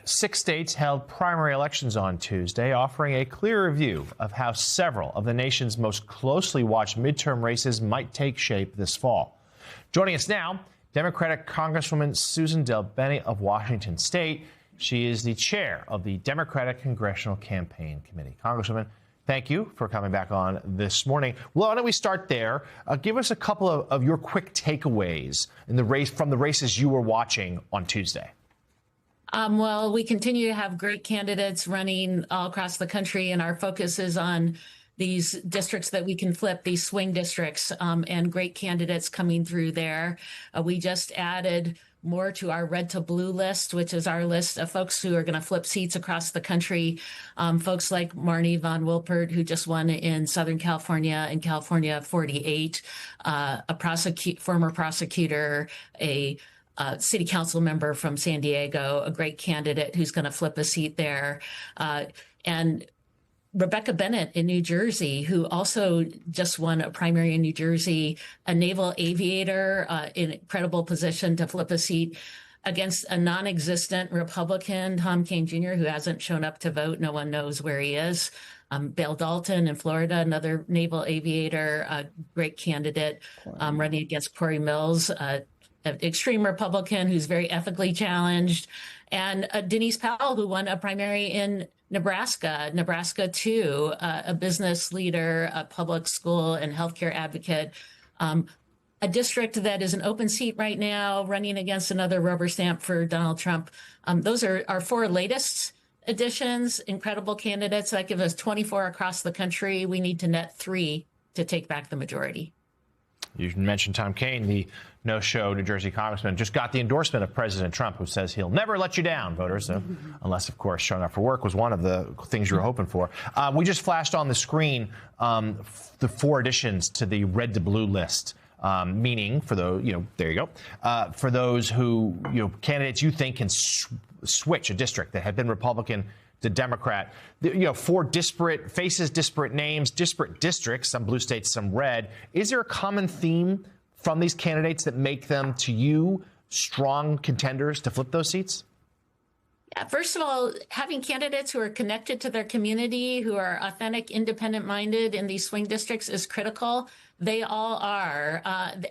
6 states held primary elections on Tuesday, offering a clearer view of how several of the nation's most closely watched midterm races might take shape this fall. Joining us now, Democratic Congresswoman Susan DelBene of Washington State. She is the chair of the Democratic Congressional Campaign Committee. Congresswoman, thank you for coming back on this morning. Well, why don't we start there? Give us a couple of your quick takeaways in the race from the races you were watching on Tuesday. Well, we continue to have great candidates running all across the country, and our focus is on these districts that we can flip, these swing districts, and great candidates coming through there. We just added more to our red to blue list, which is our list of folks who are going to flip seats across the country. Folks like Marnie von Wilpert, who just won in Southern California and California 48, a former prosecutor, a city council member from San Diego, a great candidate who's going to flip a seat there. And Rebecca Bennett in New Jersey, who also just won a primary in New Jersey, a naval aviator in incredible position to flip a seat against a non-existent Republican, Tom Kean Jr., who hasn't shown up to vote. No one knows where he is. Bill Dalton in Florida, another naval aviator, a great candidate running against Corey Mills, an extreme Republican who's very ethically challenged, and Denise Powell, who won a primary in Nebraska too, a business leader, a public school and healthcare advocate, a district that is an open seat right now, running against another rubber stamp for Donald Trump. Those are our 4 latest additions, incredible candidates. That gives us 24 across the country. We need to net 3 to take back the majority. You mentioned Tom Kean, the no-show New Jersey congressman, just got the endorsement of President Trump, who says he'll never let you down, voters, unless, of course, showing up for work was one of the things you were hoping for. We just flashed on the screen the 4 additions to the red to blue list, meaning for those, there you go, for those who, candidates you think can switch a district that had been Republican to Democrat. 4 disparate faces, disparate names, disparate districts, some blue states, some red. Is there a common theme from these candidates that make them, to you, strong contenders to flip those seats? Yeah, first of all, having candidates who are connected to their community, who are authentic, independent-minded in these swing districts is critical. They all are.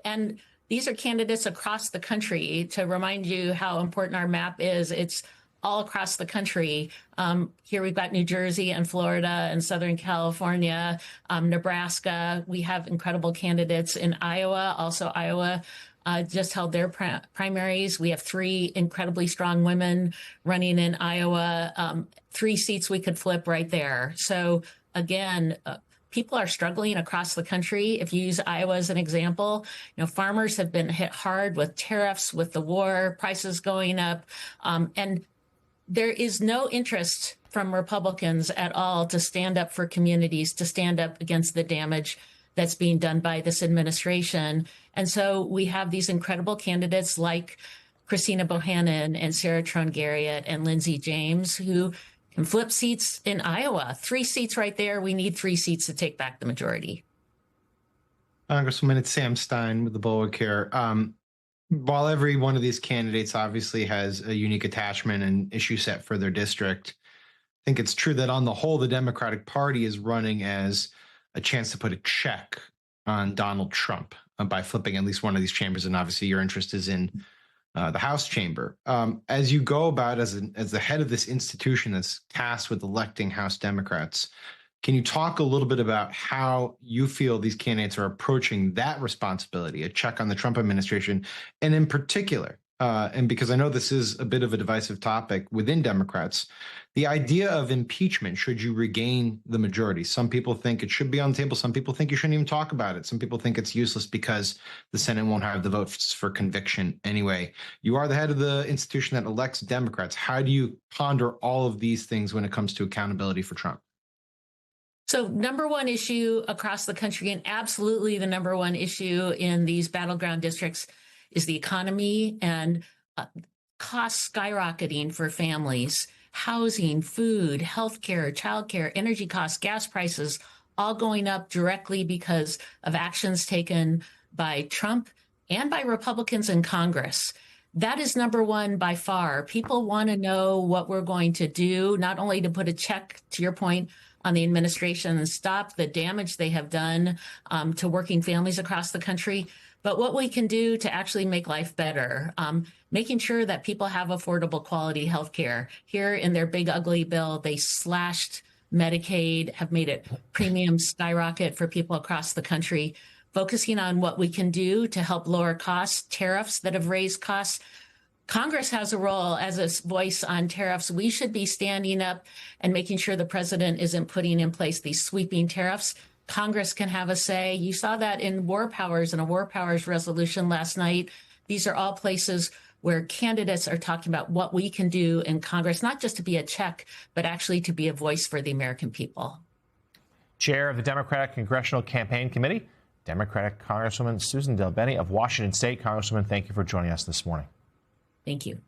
And these are candidates across the country. To remind you how important our map is, it's all across the country. Here we've got New Jersey and Florida and Southern California, Nebraska. We have incredible candidates in Iowa. Also, Iowa just held their primaries. We have 3 incredibly strong women running in Iowa, 3 seats we could flip right there. So again, people are struggling across the country. If you use Iowa as an example, farmers have been hit hard with tariffs, with the war, prices going up, and there is no interest from Republicans at all to stand up for communities, to stand up against the damage that's being done by this administration. And so we have these incredible candidates like Christina Bohannon and Sarah Trone Garriott and Lindsey James, who can flip seats in Iowa. 3 seats right there. We need 3 seats to take back the majority. Congresswoman, it's Sam Stein with the Bulwark here. While every one of these candidates obviously has a unique attachment and issue set for their district, I think it's true that on the whole, the Democratic Party is running as a chance to put a check on Donald Trump by flipping at least one of these chambers. And obviously your interest is in the House chamber. As you go about as the head of this institution that's tasked with electing House Democrats, can you talk a little bit about how you feel these candidates are approaching that responsibility, a check on the Trump administration, and in particular, and because I know this is a bit of a divisive topic within Democrats, the idea of impeachment, should you regain the majority? Some people think it should be on the table. Some people think you shouldn't even talk about it. Some people think it's useless because the Senate won't have the votes for conviction anyway. You are the head of the institution that elects Democrats. How do you ponder all of these things when it comes to accountability for Trump? So number one issue across the country, and absolutely the number one issue in these battleground districts, is the economy and costs skyrocketing for families, housing, food, healthcare, childcare, energy costs, gas prices, all going up directly because of actions taken by Trump and by Republicans in Congress. That is number one by far. People want to know what we're going to do, not only to put a check, to your point, on the administration and stop the damage they have done to working families across the country, but what we can do to actually make life better, making sure that people have affordable quality health care. Here in their big ugly bill, they slashed Medicaid, have made it premium skyrocket for people across the country, focusing on what we can do to help lower costs, tariffs that have raised costs. Congress has a role as a voice on tariffs. We should be standing up and making sure the president isn't putting in place these sweeping tariffs. Congress can have a say. You saw that in War Powers and a War Powers resolution last night. These are all places where candidates are talking about what we can do in Congress, not just to be a check, but actually to be a voice for the American people. Chair of the Democratic Congressional Campaign Committee, Democratic Congresswoman Susan DelBene of Washington State. Congresswoman, thank you for joining us this morning. Thank you.